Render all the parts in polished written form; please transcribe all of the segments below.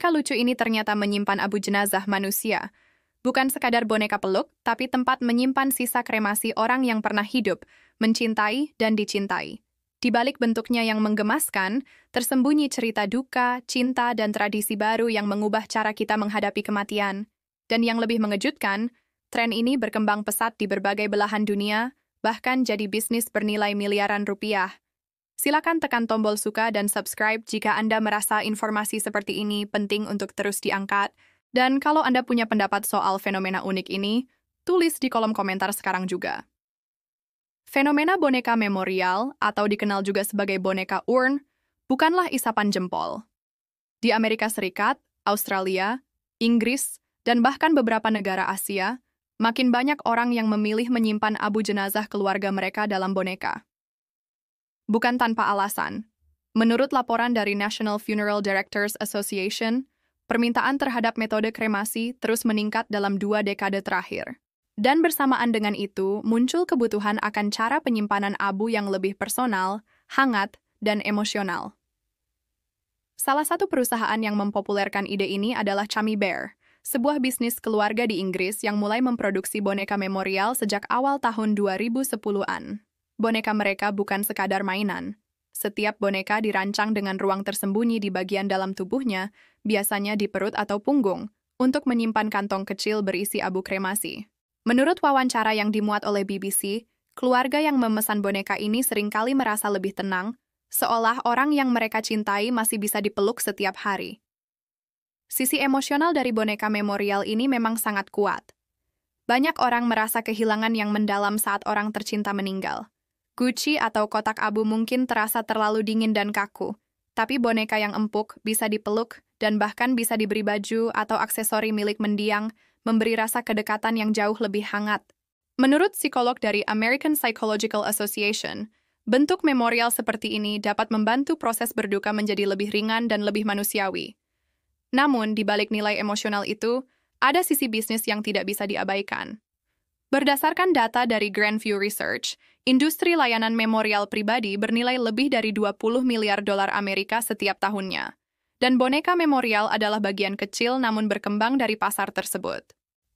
Boneka lucu ini ternyata menyimpan abu jenazah manusia. Bukan sekadar boneka peluk, tapi tempat menyimpan sisa kremasi orang yang pernah hidup, mencintai, dan dicintai. Di balik bentuknya yang menggemaskan, tersembunyi cerita duka, cinta, dan tradisi baru yang mengubah cara kita menghadapi kematian. Dan yang lebih mengejutkan, tren ini berkembang pesat di berbagai belahan dunia, bahkan jadi bisnis bernilai miliaran rupiah. Silakan tekan tombol suka dan subscribe jika Anda merasa informasi seperti ini penting untuk terus diangkat. Dan kalau Anda punya pendapat soal fenomena unik ini, tulis di kolom komentar sekarang juga. Fenomena boneka memorial, atau dikenal juga sebagai boneka urn, bukanlah isapan jempol. Di Amerika Serikat, Australia, Inggris, dan bahkan beberapa negara Asia, makin banyak orang yang memilih menyimpan abu jenazah keluarga mereka dalam boneka. Bukan tanpa alasan. Menurut laporan dari National Funeral Directors Association, permintaan terhadap metode kremasi terus meningkat dalam 2 dekade terakhir. Dan bersamaan dengan itu, muncul kebutuhan akan cara penyimpanan abu yang lebih personal, hangat, dan emosional. Salah satu perusahaan yang mempopulerkan ide ini adalah Chummy Bear, sebuah bisnis keluarga di Inggris yang mulai memproduksi boneka memorial sejak awal tahun 2010-an. Boneka mereka bukan sekadar mainan. Setiap boneka dirancang dengan ruang tersembunyi di bagian dalam tubuhnya, biasanya di perut atau punggung, untuk menyimpan kantong kecil berisi abu kremasi. Menurut wawancara yang dimuat oleh BBC, keluarga yang memesan boneka ini seringkali merasa lebih tenang, seolah orang yang mereka cintai masih bisa dipeluk setiap hari. Sisi emosional dari boneka memorial ini memang sangat kuat. Banyak orang merasa kehilangan yang mendalam saat orang tercinta meninggal. Guci atau kotak abu mungkin terasa terlalu dingin dan kaku, tapi boneka yang empuk bisa dipeluk dan bahkan bisa diberi baju atau aksesori milik mendiang, memberi rasa kedekatan yang jauh lebih hangat. Menurut psikolog dari American Psychological Association, bentuk memorial seperti ini dapat membantu proses berduka menjadi lebih ringan dan lebih manusiawi. Namun, di balik nilai emosional itu, ada sisi bisnis yang tidak bisa diabaikan. Berdasarkan data dari Grandview Research, industri layanan memorial pribadi bernilai lebih dari 20 miliar dolar Amerika setiap tahunnya. Dan boneka memorial adalah bagian kecil namun berkembang dari pasar tersebut.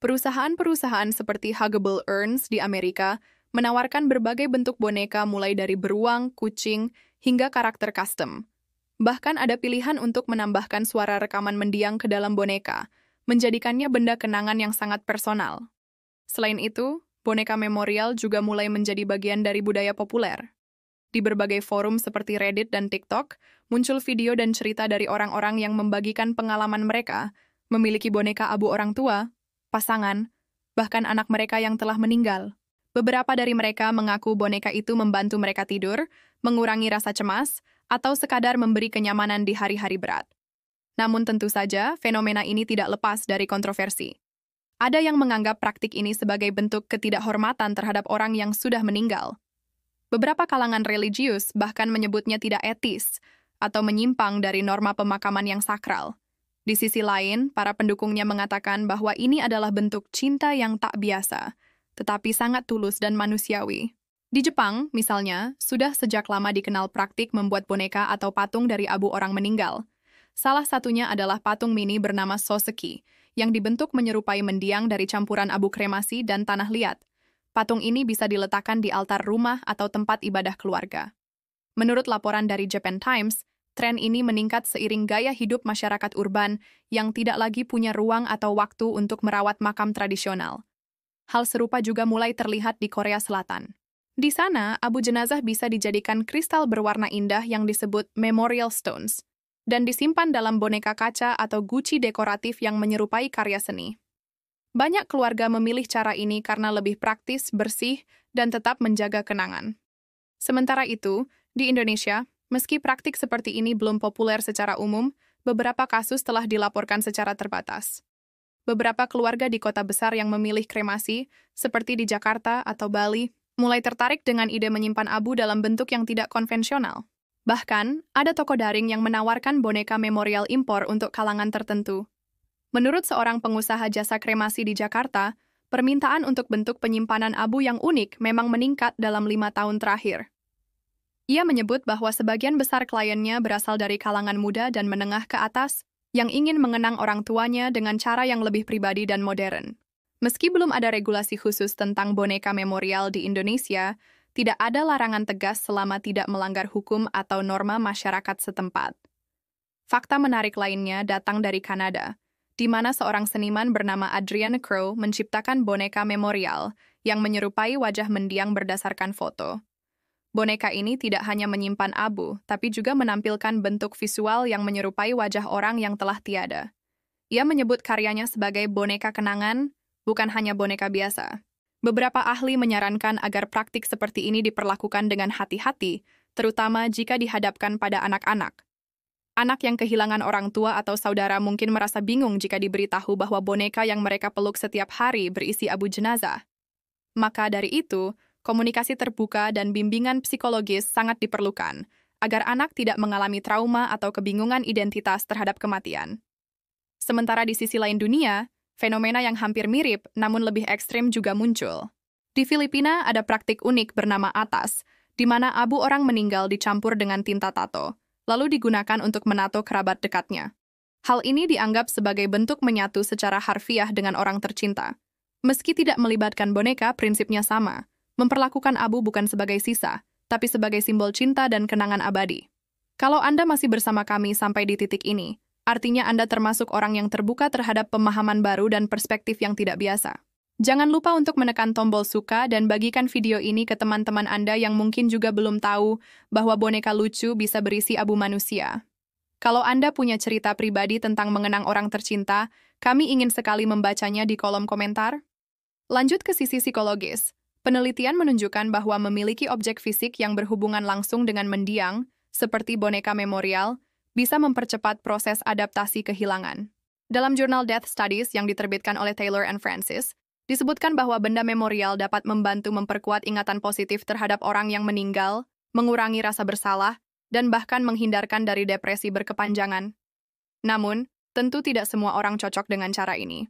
Perusahaan-perusahaan seperti Huggable Urns di Amerika menawarkan berbagai bentuk boneka mulai dari beruang, kucing, hingga karakter custom. Bahkan ada pilihan untuk menambahkan suara rekaman mendiang ke dalam boneka, menjadikannya benda kenangan yang sangat personal. Selain itu, boneka memorial juga mulai menjadi bagian dari budaya populer. Di berbagai forum seperti Reddit dan TikTok, muncul video dan cerita dari orang-orang yang membagikan pengalaman mereka, memiliki boneka abu orang tua, pasangan, bahkan anak mereka yang telah meninggal. Beberapa dari mereka mengaku boneka itu membantu mereka tidur, mengurangi rasa cemas, atau sekadar memberi kenyamanan di hari-hari berat. Namun tentu saja, fenomena ini tidak lepas dari kontroversi. Ada yang menganggap praktik ini sebagai bentuk ketidakhormatan terhadap orang yang sudah meninggal. Beberapa kalangan religius bahkan menyebutnya tidak etis atau menyimpang dari norma pemakaman yang sakral. Di sisi lain, para pendukungnya mengatakan bahwa ini adalah bentuk cinta yang tak biasa, tetapi sangat tulus dan manusiawi. Di Jepang, misalnya, sudah sejak lama dikenal praktik membuat boneka atau patung dari abu orang meninggal. Salah satunya adalah patung mini bernama Soseki, yang dibentuk menyerupai mendiang dari campuran abu kremasi dan tanah liat. Patung ini bisa diletakkan di altar rumah atau tempat ibadah keluarga. Menurut laporan dari Japan Times, tren ini meningkat seiring gaya hidup masyarakat urban yang tidak lagi punya ruang atau waktu untuk merawat makam tradisional. Hal serupa juga mulai terlihat di Korea Selatan. Di sana, abu jenazah bisa dijadikan kristal berwarna indah yang disebut memorial stones, dan disimpan dalam boneka kaca atau guci dekoratif yang menyerupai karya seni. Banyak keluarga memilih cara ini karena lebih praktis, bersih, dan tetap menjaga kenangan. Sementara itu, di Indonesia, meski praktik seperti ini belum populer secara umum, beberapa kasus telah dilaporkan secara terbatas. Beberapa keluarga di kota besar yang memilih kremasi, seperti di Jakarta atau Bali, mulai tertarik dengan ide menyimpan abu dalam bentuk yang tidak konvensional. Bahkan, ada toko daring yang menawarkan boneka memorial impor untuk kalangan tertentu. Menurut seorang pengusaha jasa kremasi di Jakarta, permintaan untuk bentuk penyimpanan abu yang unik memang meningkat dalam 5 tahun terakhir. Ia menyebut bahwa sebagian besar kliennya berasal dari kalangan muda dan menengah ke atas, yang ingin mengenang orang tuanya dengan cara yang lebih pribadi dan modern. Meski belum ada regulasi khusus tentang boneka memorial di Indonesia, tidak ada larangan tegas selama tidak melanggar hukum atau norma masyarakat setempat. Fakta menarik lainnya datang dari Kanada, di mana seorang seniman bernama Adrienne Crow menciptakan boneka memorial yang menyerupai wajah mendiang berdasarkan foto. Boneka ini tidak hanya menyimpan abu, tapi juga menampilkan bentuk visual yang menyerupai wajah orang yang telah tiada. Ia menyebut karyanya sebagai boneka kenangan, bukan hanya boneka biasa. Beberapa ahli menyarankan agar praktik seperti ini diperlakukan dengan hati-hati, terutama jika dihadapkan pada anak-anak. Anak yang kehilangan orang tua atau saudara mungkin merasa bingung jika diberitahu bahwa boneka yang mereka peluk setiap hari berisi abu jenazah. Maka dari itu, komunikasi terbuka dan bimbingan psikologis sangat diperlukan, agar anak tidak mengalami trauma atau kebingungan identitas terhadap kematian. Sementara di sisi lain dunia, fenomena yang hampir mirip namun lebih ekstrim juga muncul. Di Filipina ada praktik unik bernama atas, di mana abu orang meninggal dicampur dengan tinta tato, lalu digunakan untuk menato kerabat dekatnya. Hal ini dianggap sebagai bentuk menyatu secara harfiah dengan orang tercinta. Meski tidak melibatkan boneka, prinsipnya sama. Memperlakukan abu bukan sebagai sisa, tapi sebagai simbol cinta dan kenangan abadi. Kalau Anda masih bersama kami sampai di titik ini, artinya Anda termasuk orang yang terbuka terhadap pemahaman baru dan perspektif yang tidak biasa. Jangan lupa untuk menekan tombol suka dan bagikan video ini ke teman-teman Anda yang mungkin juga belum tahu bahwa boneka lucu bisa berisi abu manusia. Kalau Anda punya cerita pribadi tentang mengenang orang tercinta, kami ingin sekali membacanya di kolom komentar. Lanjut ke sisi psikologis. Penelitian menunjukkan bahwa memiliki objek fisik yang berhubungan langsung dengan mendiang, seperti boneka memorial, bisa mempercepat proses adaptasi kehilangan. Dalam jurnal Death Studies yang diterbitkan oleh Taylor and Francis, disebutkan bahwa benda memorial dapat membantu memperkuat ingatan positif terhadap orang yang meninggal, mengurangi rasa bersalah, dan bahkan menghindarkan dari depresi berkepanjangan. Namun, tentu tidak semua orang cocok dengan cara ini.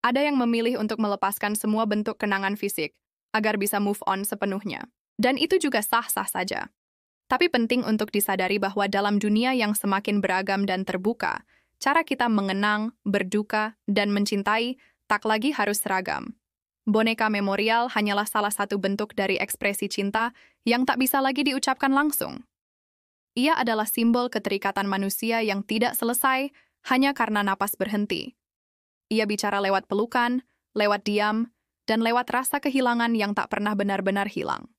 Ada yang memilih untuk melepaskan semua bentuk kenangan fisik, agar bisa move on sepenuhnya. Dan itu juga sah-sah saja. Tapi penting untuk disadari bahwa dalam dunia yang semakin beragam dan terbuka, cara kita mengenang, berduka, dan mencintai tak lagi harus seragam. Boneka memorial hanyalah salah satu bentuk dari ekspresi cinta yang tak bisa lagi diucapkan langsung. Ia adalah simbol keterikatan manusia yang tidak selesai hanya karena napas berhenti. Ia bicara lewat pelukan, lewat diam, dan lewat rasa kehilangan yang tak pernah benar-benar hilang.